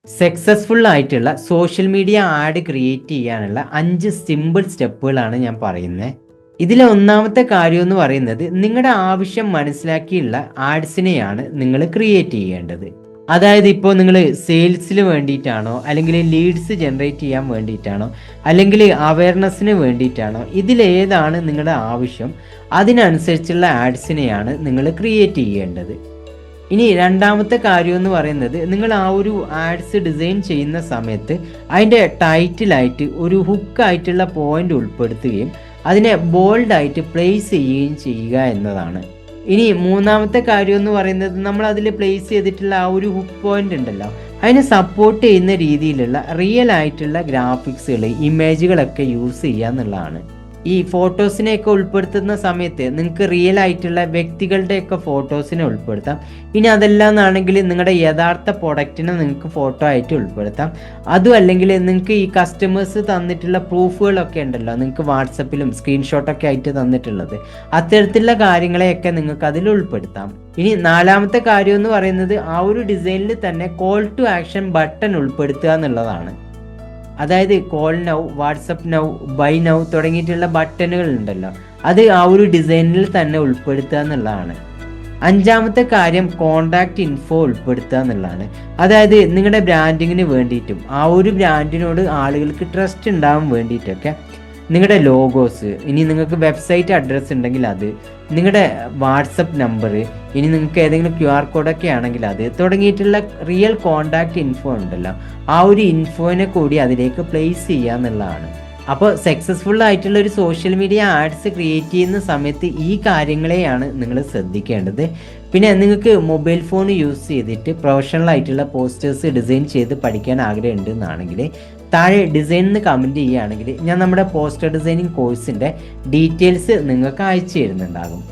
Successful ആയിട്ടുള്ള social media add create ചെയ്യാനുള്ള 5 simple സ്റ്റെപ്പുകളാണ് ഞാൻ പറയുന്നത്. ഇതിലെ ഒന്നാമത്തെ കാര്യം എന്ന് പറയുന്നത് നിങ്ങളുടെ ആവശ്യം മനസ്സിലാക്കിയുള്ള ആഡ്സിനെയാണ് നിങ്ങൾ ക്രിയേറ്റ് ചെയ്യേണ്ടത്. അതായത് ഇപ്പോൾ നിങ്ങൾ സെയിൽസിന് വേണ്ടിയിട്ടാണോ, അല്ലെങ്കിൽ ലീഡ്സ് ജനറേറ്റ് ചെയ്യാൻ വേണ്ടിയിട്ടാണോ, അല്ലെങ്കിൽ അവയർനെസ്സിന് വേണ്ടിയിട്ടാണോ, ഇതിലേതാണ് നിങ്ങളുടെ ആവശ്യം, അതിനനുസരിച്ചുള്ള ആഡ്സിനെയാണ് നിങ്ങൾ ക്രിയേറ്റ് ചെയ്യേണ്ടത്. ഇനി രണ്ടാമത്തെ കാര്യം എന്ന് പറയുന്നത് നിങ്ങൾ ആ ഒരു ആഡ്സ് ഡിസൈൻ ചെയ്യുന്ന സമയത്ത് അതിൻ്റെ ടൈറ്റിലായിട്ട് ഒരു ഹുക്കായിട്ടുള്ള പോയിന്റ് ഉൾപ്പെടുത്തുകയും അതിനെ ബോൾഡായിട്ട് പ്ലേസ് ചെയ്യുകയും ചെയ്യുക എന്നതാണ്. ഇനി മൂന്നാമത്തെ കാര്യം എന്ന് പറയുന്നത് നമ്മൾ അതിൽ പ്ലേസ് ചെയ്തിട്ടുള്ള ആ ഒരു ഹുക്ക് പോയിന്റ് ഉണ്ടല്ലോ, അതിനെ സപ്പോർട്ട് ചെയ്യുന്ന രീതിയിലുള്ള റിയൽ ആയിട്ടുള്ള ഗ്രാഫിക്സുകൾ, ഇമേജുകളൊക്കെ യൂസ് ചെയ്യുക എന്നുള്ളതാണ്. ഈ ഫോട്ടോസിനെയൊക്കെ ഉൾപ്പെടുത്തുന്ന സമയത്ത് നിങ്ങൾക്ക് റിയൽ ആയിട്ടുള്ള വ്യക്തികളുടെയൊക്കെ ഫോട്ടോസിനെ ഉൾപ്പെടുത്താം. ഇനി അതല്ലാന്നാണെങ്കിൽ നിങ്ങളുടെ യഥാർത്ഥ പ്രൊഡക്റ്റിനെ നിങ്ങൾക്ക് ഫോട്ടോ ആയിട്ട് ഉൾപ്പെടുത്താം. അതും അല്ലെങ്കിൽ നിങ്ങൾക്ക് ഈ കസ്റ്റമേഴ്സ് തന്നിട്ടുള്ള പ്രൂഫുകളൊക്കെ ഉണ്ടല്ലോ, നിങ്ങൾക്ക് വാട്സപ്പിലും സ്ക്രീൻഷോട്ടൊക്കെ ആയിട്ട് തന്നിട്ടുള്ളത്, അത്തരത്തിലുള്ള കാര്യങ്ങളെയൊക്കെ നിങ്ങൾക്ക് അതിൽ ഉൾപ്പെടുത്താം. ഇനി നാലാമത്തെ കാര്യം എന്ന് പറയുന്നത് ആ ഒരു ഡിസൈനിൽ തന്നെ കോൾ ടു ആക്ഷൻ ബട്ടൺ ഉൾപ്പെടുത്തുക എന്നുള്ളതാണ്. അതായത് call now, WhatsApp now, buy now തുടങ്ങിയിട്ടുള്ള ബട്ടണുകൾ ഉണ്ടല്ലോ, അത് ആ ഒരു ഡിസൈനിൽ തന്നെ ഉൾപ്പെടുത്തുക എന്നുള്ളതാണ്. അഞ്ചാമത്തെ കാര്യം കോണ്ടാക്ട് ഇൻഫോ ഉൾപ്പെടുത്തുക എന്നുള്ളതാണ്. അതായത് നിങ്ങളുടെ ബ്രാൻഡിങ്ങിന് വേണ്ടിയിട്ടും ആ ഒരു ബ്രാൻഡിനോട് ആളുകൾക്ക് ട്രസ്റ്റ് ഉണ്ടാവാൻ വേണ്ടിയിട്ടൊക്കെ നിങ്ങളുടെ ലോഗോസ്, ഇനി നിങ്ങൾക്ക് വെബ്സൈറ്റ് അഡ്രസ്സ് ഉണ്ടെങ്കിൽ അത്, നിങ്ങളുടെ വാട്സപ്പ് നമ്പർ, ഇനി നിങ്ങൾക്ക് ഏതെങ്കിലും QR കോഡൊക്കെ ആണെങ്കിൽ അത് തുടങ്ങിയിട്ടുള്ള റിയൽ കോണ്ടാക്ട് ഇൻഫോ ഉണ്ടല്ലോ, ആ ഒരു ഇൻഫോനെ കൂടി അതിലേക്ക് പ്ലേസ് ചെയ്യുക എന്നുള്ളതാണ്. അപ്പോൾ സക്സസ്ഫുൾ ആയിട്ടുള്ള ഒരു സോഷ്യൽ മീഡിയ ആഡ്സ് ക്രിയേറ്റ് ചെയ്യുന്ന സമയത്ത് ഈ കാര്യങ്ങളെയാണ് നിങ്ങൾ ശ്രദ്ധിക്കേണ്ടത്. പിന്നെ നിങ്ങൾക്ക് മൊബൈൽ ഫോൺ യൂസ് ചെയ്തിട്ട് പ്രൊഫഷണൽ ആയിട്ടുള്ള പോസ്റ്റേഴ്സ് ഡിസൈൻ ചെയ്ത് പഠിക്കാൻ ആഗ്രഹമുണ്ട് എന്നാണെങ്കിൽ താഴെ ഡിസൈൻ എന്ന് കമൻറ്റ് ചെയ്യുകയാണെങ്കിൽ ഞാൻ നമ്മുടെ പോസ്റ്റർ ഡിസൈനിങ് കോഴ്സിൻ്റെ ഡീറ്റെയിൽസ് നിങ്ങൾക്ക് അയച്ചു തരുന്നുണ്ടാകും.